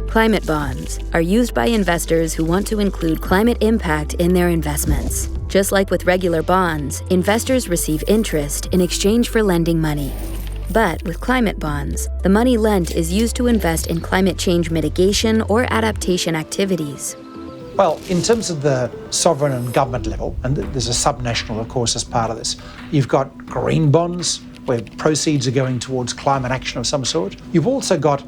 Climate bonds are used by investors who want to include climate impact in their investments. Just like with regular bonds, investors receive interest in exchange for lending money. But with climate bonds, the money lent is used to invest in climate change mitigation or adaptation activities. Well, in terms of the sovereign and government level, and there's a subnational, of course, as part of this, you've got green bonds, where proceeds are going towards climate action of some sort. You've also got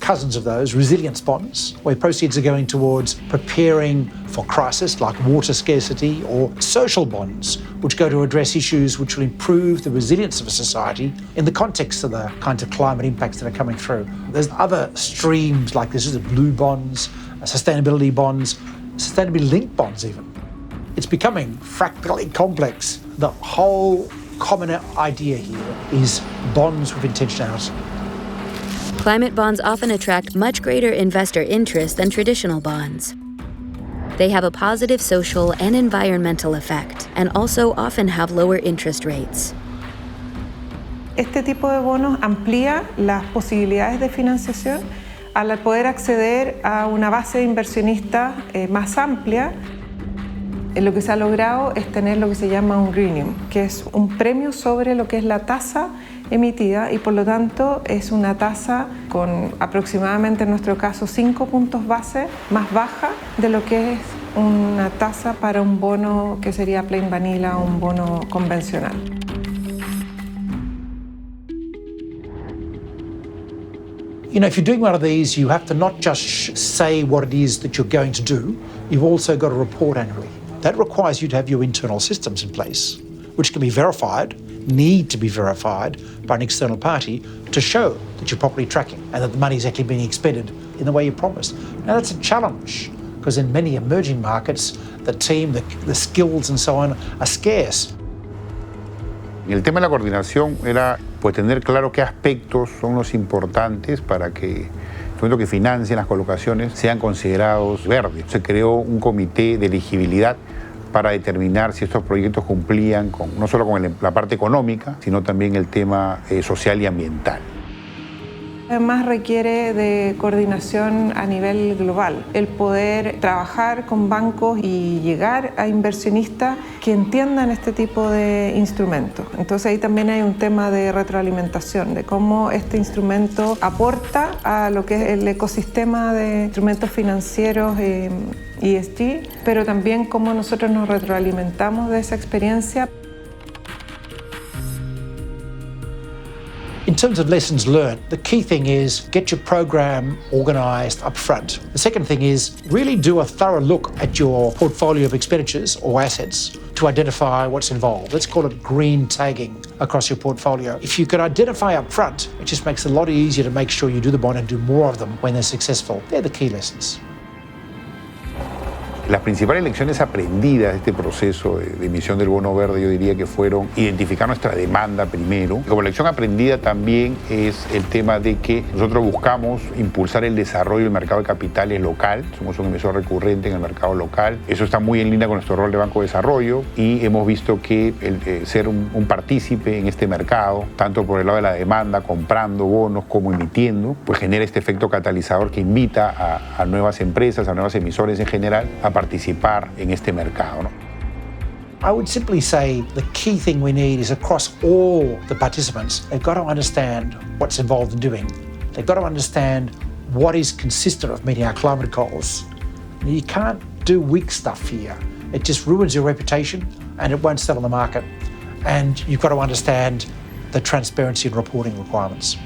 cousins of those, resilience bonds, where proceeds are going towards preparing for crisis like water scarcity, or social bonds, which go to address issues which will improve the resilience of a society in the context of the kinds of climate impacts that are coming through. There's other streams like this, blue bonds, sustainability bonds, sustainability-linked bonds even. It's becoming fractally complex. The whole common idea here is bonds with intentionality. Climate bonds often attract much greater investor interest than traditional bonds. They have a positive social and environmental effect, and also often have lower interest rates. Este tipo de bonos amplía las posibilidades de financiación al poder acceder a una base de inversionistas más amplia. Lo que se ha logrado es tener lo que se llama un greening, que es un premio sobre lo que es la tasa emitida, y por lo tanto es una tasa con aproximadamente, en nuestro caso, 5 puntos base más baja de lo que es una tasa para un bono que sería plain vanilla o un bono convencional. You know, if you're doing one of these, you have to not just say what it is that you're going to do, you've also got to report annually. That requires you to have your internal systems in place, which can be verified, need to be verified by an external party to show that you're properly tracking and that the money is actually being expended in the way you promised. Now that's a challenge, because in many emerging markets, the team, the skills and so on are scarce. Y el tema de la coordinación era pues tener claro qué aspectos son los importantes para que los que financien las colocaciones sean considerados verdes. Se creó un comité de elegibilidad para determinar si estos proyectos cumplían no solo con la parte económica, sino también el tema social y ambiental. Además requiere de coordinación a nivel global, el poder trabajar con bancos y llegar a inversionistas que entiendan este tipo de instrumentos. Entonces ahí también hay un tema de retroalimentación, de cómo este instrumento aporta a lo que es el ecosistema de instrumentos financieros ESG, pero también cómo nosotros nos retroalimentamos de esa experiencia. In terms of lessons learned, the key thing is get your program organised up front. The second thing is really do a thorough look at your portfolio of expenditures or assets to identify what's involved. Let's call it green tagging across your portfolio. If you can identify up front, it just makes it a lot easier to make sure you do the bond and do more of them when they're successful. They're the key lessons. Las principales lecciones aprendidas de este proceso de emisión del bono verde, yo diría que fueron identificar nuestra demanda primero. Como lección aprendida también es el tema de que nosotros buscamos impulsar el desarrollo del mercado de capitales local. Somos un emisor recurrente en el mercado local. Eso está muy en línea con nuestro rol de Banco de Desarrollo, y hemos visto que ser un partícipe en este mercado, tanto por el lado de la demanda, comprando bonos como emitiendo, pues genera este efecto catalizador que invita a nuevas empresas, a nuevos emisores en general, a participar en este mercado, ¿no? I would simply say the key thing we need is across all the participants, they've got to understand what's involved in doing. They've got to understand what is consistent of meeting our climate goals. You can't do weak stuff here. It just ruins your reputation and it won't sell on the market. And you've got to understand the transparency and reporting requirements.